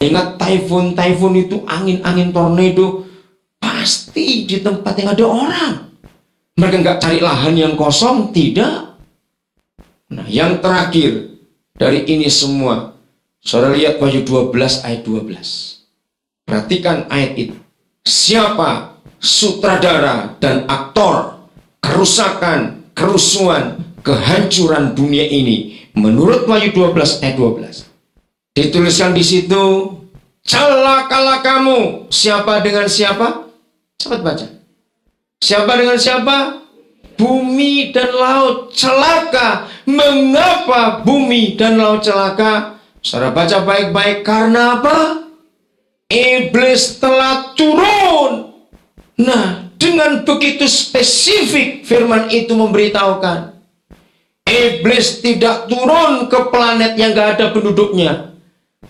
Ingat typhoon itu, angin-angin tornado, pasti di tempat yang ada orang. Mereka nggak cari lahan yang kosong, tidak. Nah, yang terakhir dari ini semua, saudara lihat Wahyu 12 ayat 12. Perhatikan ayat itu. Siapa sutradara dan aktor kerusakan, kerusuhan, kehancuran dunia ini? Menurut Wahyu 12 ayat 12. Dituliskan di situ, celakalah kamu. Siapa dengan siapa? Cepat baca. Siapa dengan siapa? Bumi dan laut celaka. Mengapa bumi dan laut celaka? Saudara baca baik-baik. Karena apa? Iblis telah turun. Nah, dengan begitu spesifik firman itu memberitahukan, iblis tidak turun ke planet yang gak ada penduduknya.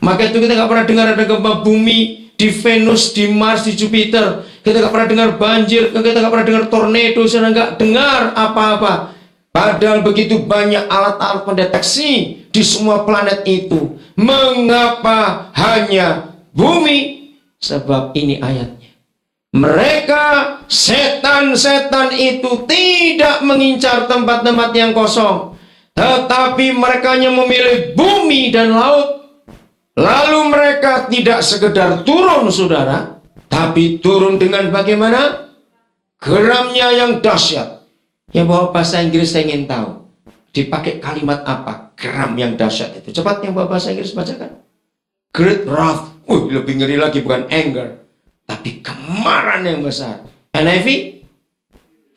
Maka itu kita gak pernah dengar ada gempa bumi di Venus, di Mars, di Jupiter. Kita gak pernah dengar banjir, kita gak pernah dengar tornado, kita gak dengar apa-apa. Padahal begitu banyak alat-alat pendeteksi di semua planet itu. Mengapa hanya bumi? Sebab ini ayatnya. Mereka, setan-setan itu tidak mengincar tempat-tempat yang kosong, tetapi mereka hanya memilih bumi dan laut. Lalu mereka tidak sekedar turun, saudara, tapi turun dengan bagaimana? Geramnya yang dahsyat. Ya, bawa bahasa Inggris saya ingin tahu. Dipakai kalimat apa? Geram yang dahsyat itu. Cepat yang bawa bahasa Inggris bacakan. Great wrath. Lebih ngeri lagi, bukan anger, tapi kemarahan yang besar. NIV,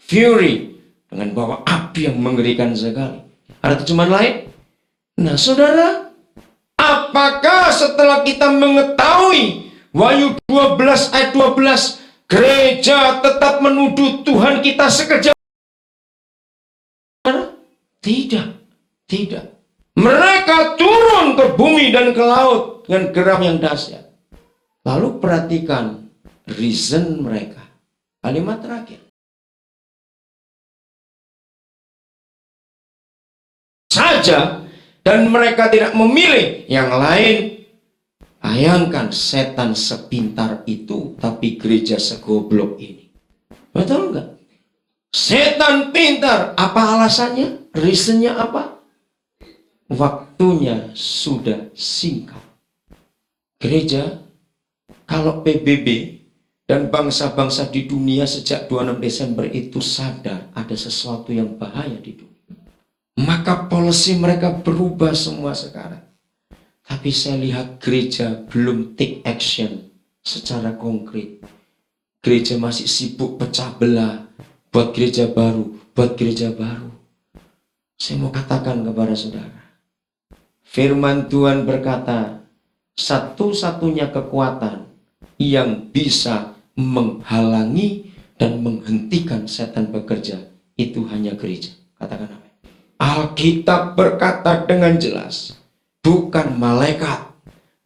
fury, dengan bawa api yang mengerikan sekali. Ada terjemahan lain? Nah, saudara, apakah setelah kita mengetahui Wahyu 12 ayat 12, gereja tetap menuduh Tuhan kita sekejam? Tidak, tidak. Mereka turun ke bumi dan ke laut dengan geram yang dahsyat. Lalu perhatikan reason mereka. Kalimat terakhir. Saja, dan mereka tidak memilih yang lain. Bayangkan setan sepintar itu, tapi gereja segoblok ini. Betul enggak? Setan pintar. Apa alasannya? Reasonnya apa? Waktunya sudah singkat. Gereja, kalau PBB dan bangsa-bangsa di dunia sejak 26 Desember itu sadar ada sesuatu yang bahaya di dunia, maka policy mereka berubah semua sekarang. Tapi saya lihat gereja belum take action secara konkret. Gereja masih sibuk pecah belah, buat gereja baru, buat gereja baru. Saya mau katakan kepada saudara, firman Tuhan berkata, satu-satunya kekuatan yang bisa menghalangi dan menghentikan setan bekerja itu hanya gereja. Katakan apa? Alkitab berkata dengan jelas, bukan malaikat,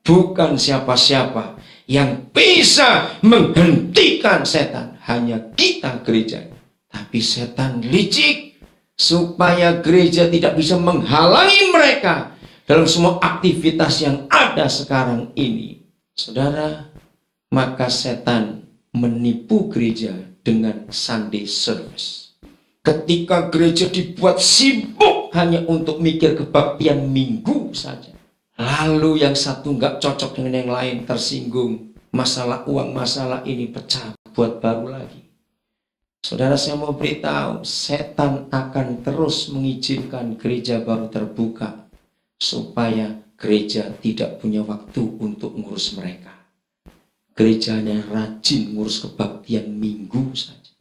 bukan siapa-siapa yang bisa menghentikan setan, hanya kita gereja. Tapi setan licik supaya gereja tidak bisa menghalangi mereka dalam semua aktivitas yang ada sekarang ini. Saudara, maka setan menipu gereja dengan Sunday service. Ketika gereja dibuat sibuk hanya untuk mikir kebaktian minggu saja. Lalu yang satu nggak cocok dengan yang lain, tersinggung. Masalah uang, masalah ini pecah, buat baru lagi. Saudara, saya mau beritahu, setan akan terus mengizinkan gereja baru terbuka supaya gereja tidak punya waktu untuk ngurus mereka. Gerejanya rajin ngurus kebaktian minggu saja.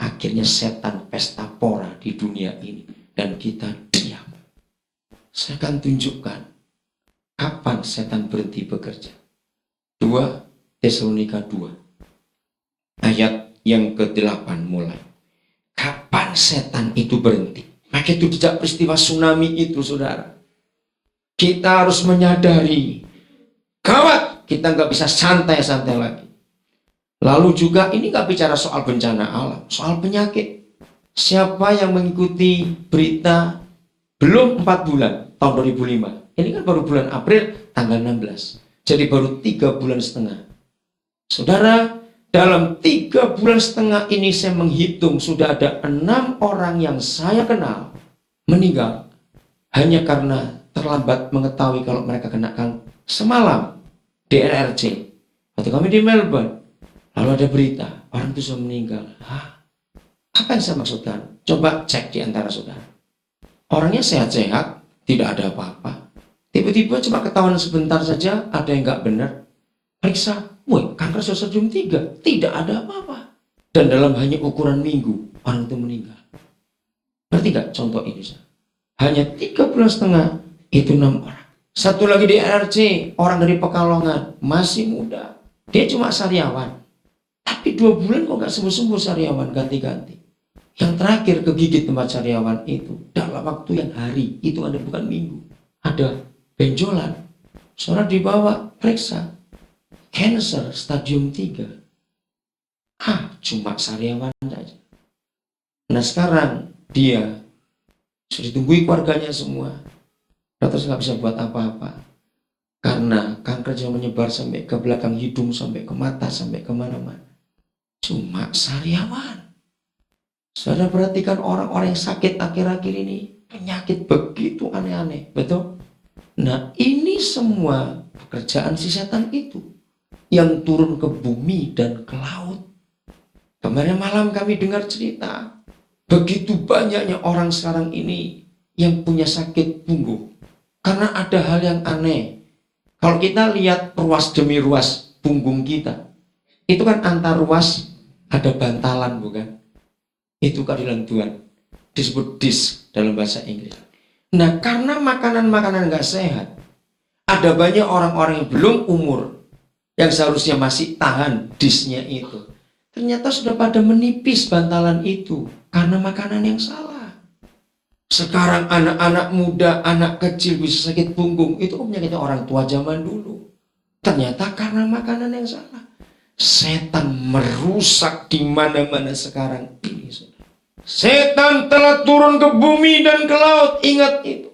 Akhirnya setan pesta pora di dunia ini dan kita diam. Saya akan tunjukkan kapan setan berhenti bekerja. 2 Tesalonika 2 ayat yang ke-8 mulai. Kapan setan itu berhenti? Maka itu sejak peristiwa tsunami itu, saudara, kita harus menyadari, gawat, kita nggak bisa santai-santai lagi. Lalu juga ini nggak bicara soal bencana alam, soal penyakit. Siapa yang mengikuti berita belum 4 bulan tahun 2005? Ini kan baru bulan April tanggal 16. Jadi baru 3 bulan setengah. Saudara, dalam 3 bulan setengah ini saya menghitung sudah ada 6 orang yang saya kenal meninggal hanya karena terlambat mengetahui kalau mereka kena kanker. Semalam di RRC, waktu kami di Melbourne, lalu ada berita orang itu sudah meninggal. Apa yang saya maksudkan? Coba cek di antara saudara. Orangnya sehat-sehat, tidak ada apa-apa. Tiba-tiba cuma ketahuan sebentar saja ada yang nggak benar. Periksa, kanker stadium 3, tidak ada apa-apa. Dan dalam hanya ukuran minggu, orang itu meninggal. Berarti nggak contoh ini? Hanya 3 bulan setengah, itu 6 orang. Satu lagi di RRC, orang dari Pekalongan, masih muda. Dia cuma sariawan. Tapi 2 bulan kok nggak sembuh-sembuh sariawan, ganti-ganti. Yang terakhir kegigit tempat sariawan itu, dalam waktu yang hari, itu ada bukan minggu. Ada benjolan. Saudara dibawa, periksa. Cancer stadium 3. Cuma sariawan saja. Nah sekarang dia sudah ditunggui keluarganya semua. Dokter nggak bisa buat apa-apa. Karena kanker yang menyebar sampai ke belakang hidung, sampai ke mata, sampai kemana-mana. Cuma sariawan. Saudara perhatikan orang-orang yang sakit akhir-akhir ini. Penyakit begitu aneh-aneh. Betul? Nah ini semua pekerjaan si setan itu. Yang turun ke bumi dan ke laut. Kemarin malam kami dengar cerita. Begitu banyaknya orang sekarang ini yang punya sakit punggung. Karena ada hal yang aneh. Kalau kita lihat ruas demi ruas punggung kita. Itu kan antar ruas ada bantalan bukan? Itu keadilan Tuhan. Disebut disk dalam bahasa Inggris. Nah karena makanan-makanan gak sehat. Ada banyak orang-orang yang belum umur. Yang seharusnya masih tahan disknya itu. Ternyata sudah pada menipis bantalan itu. Karena makanan yang salah. Sekarang anak-anak muda, anak kecil bisa sakit punggung. Itu penyakitnya orang tua zaman dulu. Ternyata karena makanan yang salah. Setan merusak di mana-mana sekarang ini. Setan telah turun ke bumi dan ke laut. Ingat itu.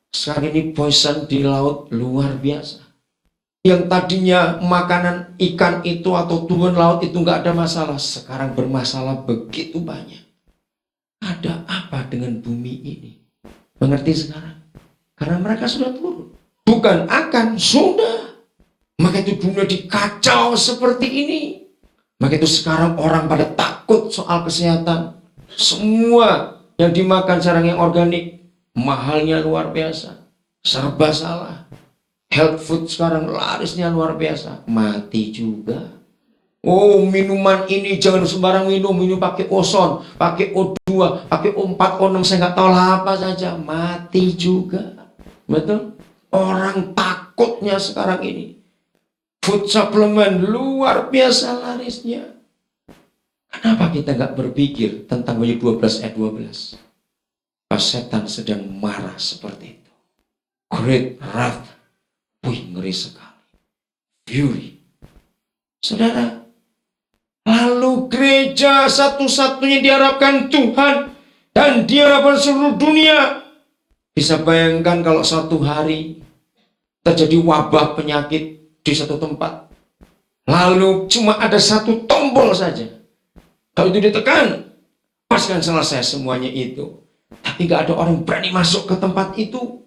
Sekarang ini poison di laut luar biasa. Yang tadinya makanan ikan itu atau tumbuhan laut itu nggak ada masalah. Sekarang bermasalah begitu banyak. Ada apa dengan bumi ini? Mengerti sekarang? Karena mereka sudah turun. Bukan akan, sudah. Maka itu dunia dikacau seperti ini. Maka itu sekarang orang pada takut soal kesehatan. Semua yang dimakan sekarang yang organik, mahalnya luar biasa. Serba salah. Health food sekarang larisnya luar biasa. Mati juga. Minuman ini jangan sembarang minum. Minum pakai ozon, pakai O2, pakai O4, O6, saya nggak tahu lah apa saja. Mati juga. Betul? Orang takutnya sekarang ini. Food supplement luar biasa larisnya. Kenapa kita nggak berpikir tentang Wahyu 12 ayat 12? Pas setan sedang marah seperti itu. Great wrath. Ngeri sekali. Fury. Saudara, lalu gereja satu-satunya diharapkan Tuhan dan diharapkan seluruh dunia. Bisa bayangkan kalau suatu hari terjadi wabah penyakit di satu tempat. Lalu cuma ada satu tombol saja. Kalau itu ditekan, pasti akan selesai semuanya itu. Tapi gak ada orang berani masuk ke tempat itu.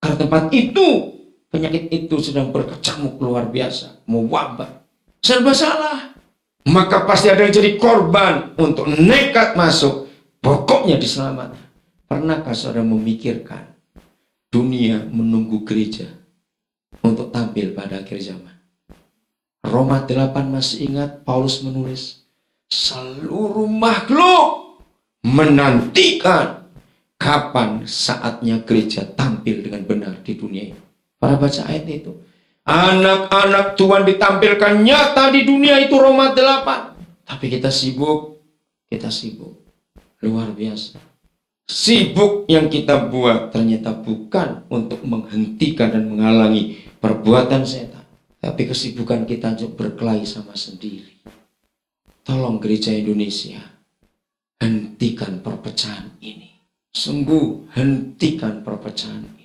Karena tempat itu, penyakit itu sedang berkecamuk luar biasa. Mewabah. Serba salah. Maka pasti ada yang jadi korban untuk nekat masuk. Pokoknya diselamatkan. Pernahkah saudara memikirkan dunia menunggu gereja untuk tampil pada akhir zaman? Roma 8 masih ingat Paulus menulis. Seluruh makhluk menantikan kapan saatnya gereja tampil dengan benar di dunia ini. Para baca ayat itu. Anak-anak Tuhan ditampilkan nyata di dunia itu Roma 8. Tapi kita sibuk. Luar biasa. Sibuk yang kita buat ternyata bukan untuk menghentikan dan menghalangi perbuatan setan. Tapi kesibukan kita untuk berkelahi sama sendiri. Tolong gereja Indonesia. Hentikan perpecahan ini. Sungguh hentikan perpecahan ini.